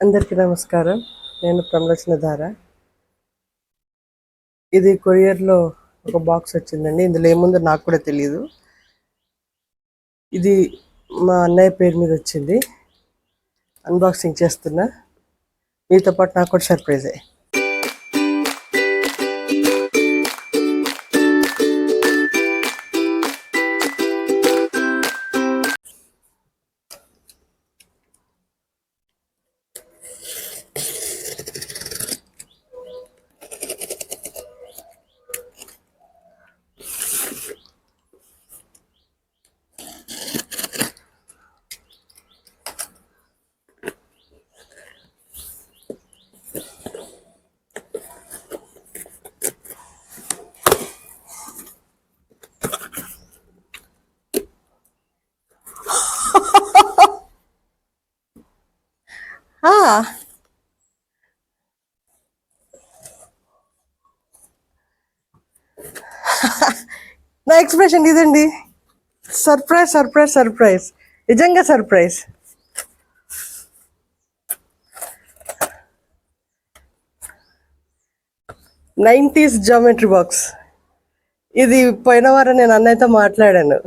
అందరికీ నమస్కారం. నేను ప్రమలక్ష్మిధార. ఇది కొరియర్లో ఒక బాక్స్ వచ్చిందండి. ఇందులో ఏముందో నాకు కూడా తెలియదు. ఇది మా అన్నయ్య పేరు మీద వచ్చింది. అన్బాక్సింగ్ చేస్తున్నా. మీతో పాటు నాకు కూడా సర్ప్రైజే. నా ఎక్స్ప్రెషన్ ఇదండి. సర్ప్రైజ్ సర్ప్రైజ్ సర్ప్రైజ్, నిజంగా సర్ప్రైజ్. Nineties geometry box. ఇది పోయిన వారం నేను అన్నయ్యతో మాట్లాడాను.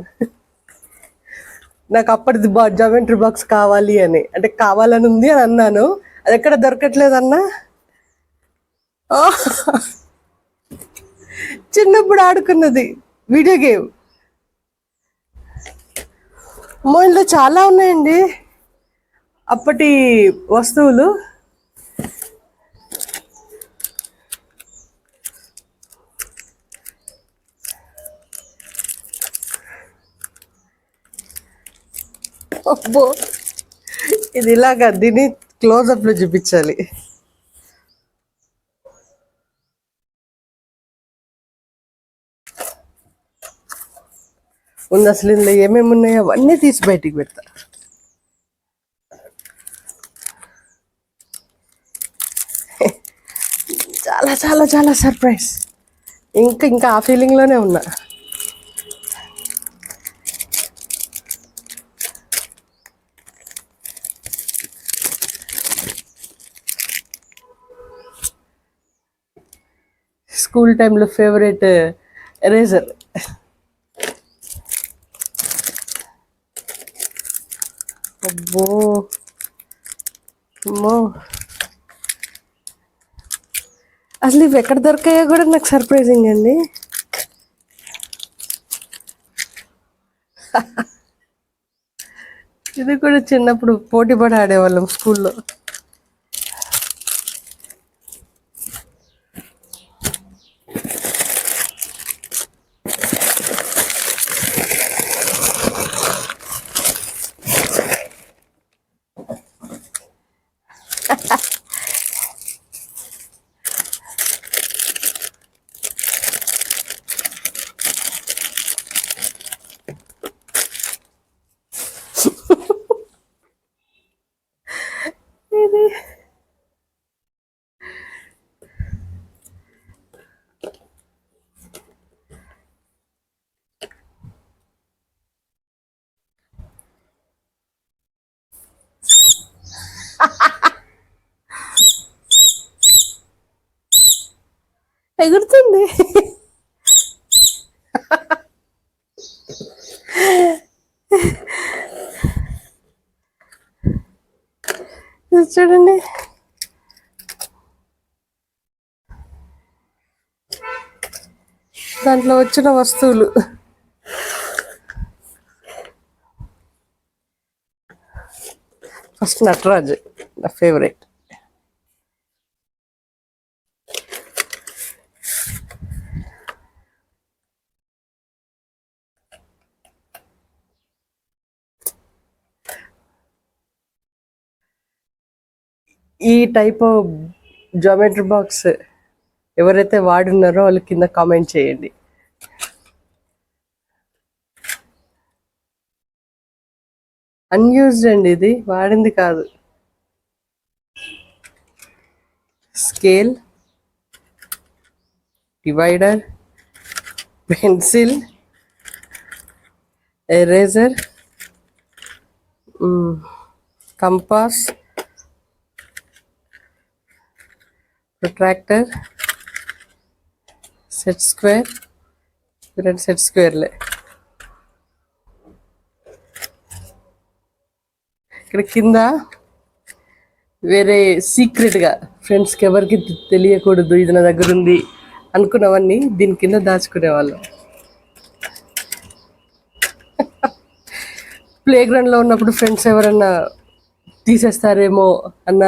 నాకు అప్పటిది జామెట్రీ బాక్స్ కావాలి అని, అంటే కావాలని ఉంది అని అన్నాను. అది ఎక్కడ దొరకట్లేదన్నా. చిన్నప్పుడు ఆడుకున్నది వీడియో గేమ్. ఇందులో చాలా ఉన్నాయండి అప్పటి వస్తువులు. అబ్బో, ఇది ఇలాగా దీన్ని క్లోజప్లో చూపించాలి. ఉంది అసలు ఇందులో ఏమేమి ఉన్నాయో అవన్నీ తీసి బయటికి పెడతా. చాలా చాలా చాలా సర్ప్రైజ్. ఇంకా ఆ ఫీలింగ్లోనే ఉన్నా. స్కూల్ టైంలో ఫేవరెట్ ఎరేజర్. అబ్బో అమ్మో, అసలు ఇవి ఎక్కడ దొరికాయో కూడా నాకు సర్ప్రైజింగ్ అండి. ఇది కూడా చిన్నప్పుడు పోటీ పడి ఆడేవాళ్ళం స్కూల్లో. ఎగురుతుంది. చూడండి, దాంట్లో వచ్చిన వస్తువులు. ఫస్ట్ నటరాజ్, నా ఫేవరెట్. ఈ టైప్ ఆఫ్ జామెట్రీ బాక్స్ ఎవరైతే వాడున్నారో వాళ్ళు కింద కామెంట్ చేయండి. అన్యూజ్డ్ అండి, ఇది వాడింది కాదు. Scale, divider, pencil, eraser, compass, protractor, set square, రెండు సెట్ స్క్వేర్లే. ఇక్కడ కింద వేరే సీక్రెట్గా ఫ్రెండ్స్కి ఎవరికి తెలియకూడదు ఇది నా దగ్గర ఉంది అనుకున్నవన్నీ దీని కింద దాచుకునేవాళ్ళం. ప్లే గ్రౌండ్లో ఉన్నప్పుడు ఫ్రెండ్స్ ఎవరన్నా తీసేస్తారేమో అన్న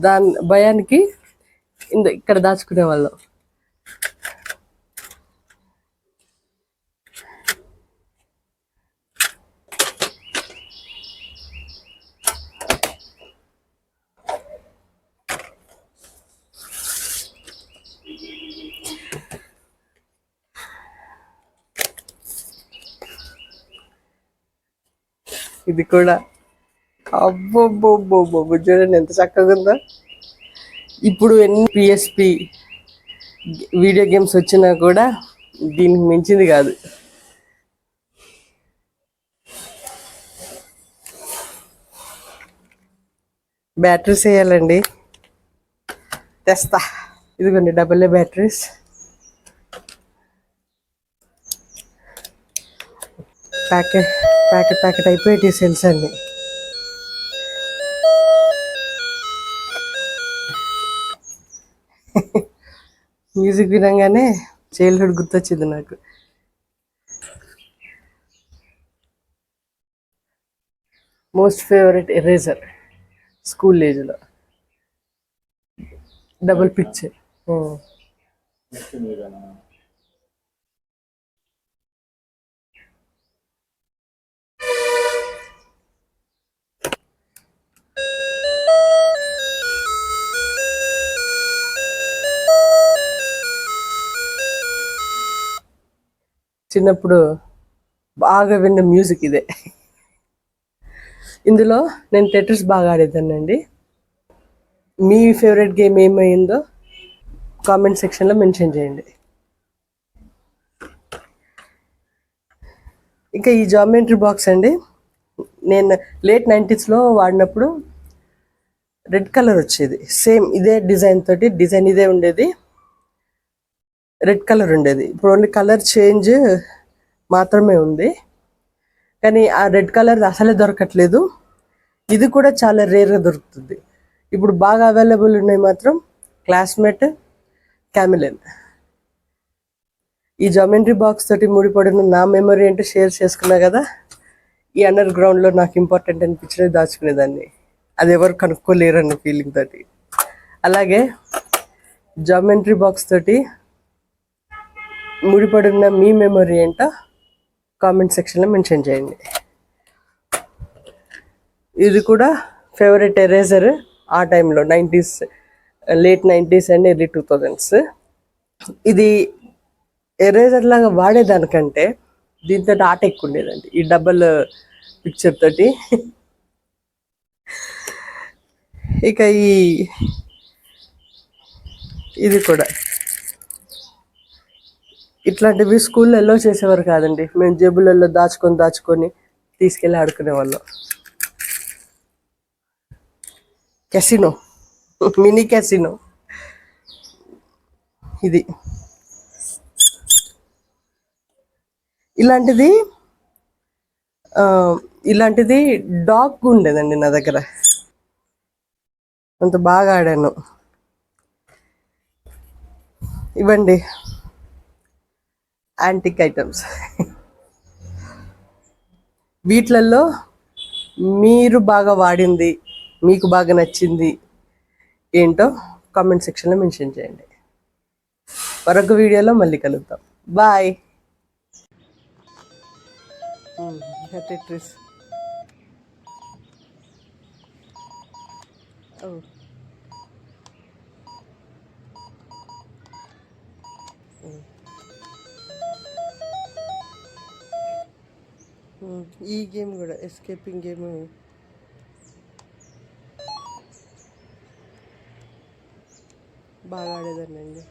దాని భయానికి ఇక్కడ దాచుకునేవాళ్ళం. ఇది కూడా అబ్బోబ్బోబ్బోబ్బో చూడండి ఎంత చక్కగా ఉందో. ఇప్పుడు ఎన్ని పిఎస్పి వీడియో గేమ్స్ వచ్చినా కూడా దీనికి మించింది కాదు. బ్యాటరీస్ వేయాలండి, తెస్తా. ఇదిగోండి AA batteries. Packet packet packet అయిపోయి సెల్స్ అండి. మ్యూజిక్ వినంగానే చైల్డ్హుడ్ గుర్తొచ్చింది నాకు. మోస్ట్ ఫేవరెట్ ఎరేజర్ స్కూల్ ఏజ్లో, డబుల్ పిక్చర్. చిన్నప్పుడు బాగా విన్న మ్యూజిక్ ఇదే. ఇందులో నేను టెట్రిస్ బాగా ఆడేదానండి. మీ ఫేవరెట్ గేమ్ ఏమైందో కామెంట్ సెక్షన్లో మెన్షన్ చేయండి. ఇంకా ఈ జామెట్రీ బాక్స్ అండి, నేను లేట్ 90స్లో వాడినప్పుడు రెడ్ కలర్ వచ్చేది. సేమ్ ఇదే డిజైన్ తోటి, డిజైన్ ఇదే ఉండేది, రెడ్ కలర్ ఉండేది. ఇప్పుడు ఓన్లీ కలర్ చేంజ్ మాత్రమే ఉంది, కానీ ఆ రెడ్ కలర్ అసలే దొరకట్లేదు. ఇది కూడా చాలా రేర్గా దొరుకుతుంది. ఇప్పుడు బాగా అవైలబుల్ ఉన్నాయి మాత్రం క్లాస్మేట్, క్యామిలిన్. ఈ జామెట్రీ బాక్స్ తోటి ముడిపడిన నా మెమరీ అంటే షేర్ చేసుకున్నా కదా. ఈ అండర్ గ్రౌండ్లో నాకు ఇంపార్టెంట్ అనిపించినది దాచుకునేదాన్ని, అది ఎవరు కనుక్కోలేరు అన్న ఫీలింగ్ తోటి. అలాగే జామెట్రీ బాక్స్ తోటి ముడిపడిన మీ మెమరీ ఏంటో కామెంట్ సెక్షన్లో మెన్షన్ చేయండి. ఇది కూడా ఫేవరెట్ ఎరేజర్ ఆ టైంలో, late 90s and early 2000s. ఇది ఎరేజర్ లాగా వాడేదానికంటే దీంతో ఆట ఎక్కువ ఉండేదండి, ఈ డబల్ పిక్చర్ తోటి. ఇక ఇది కూడా ఇట్లాంటివి స్కూల్లో ఎల్లో చేసేవారు కాదండి. మేము జేబులలో దాచుకొని తీసుకెళ్ళి ఆడుకునేవాళ్ళం. Casino, mini casino. ఇది ఇలాంటిది డాగ్ ఉండేదండి నా దగ్గర, అంత బాగా ఆడాను. ఇవ్వండి యాంటిక్ ఐటమ్స్. వీటిలలో మీరు బాగా వాడింది, మీకు బాగా నచ్చింది ఏంటో కామెంట్ సెక్షన్లో మెన్షన్ చేయండి. మరొక వీడియోలో మళ్ళీ కలుద్దాం. బాయ్. టెట్రిస్. ఈ గేమ్ కూడా ఎస్కేపింగ్ గేమ్ బాగా ఆడేదానండి.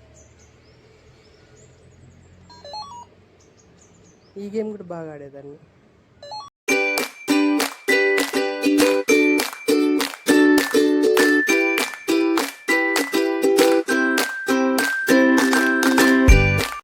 ఈ గేమ్ కూడా బాగా ఆడేదాన్ని.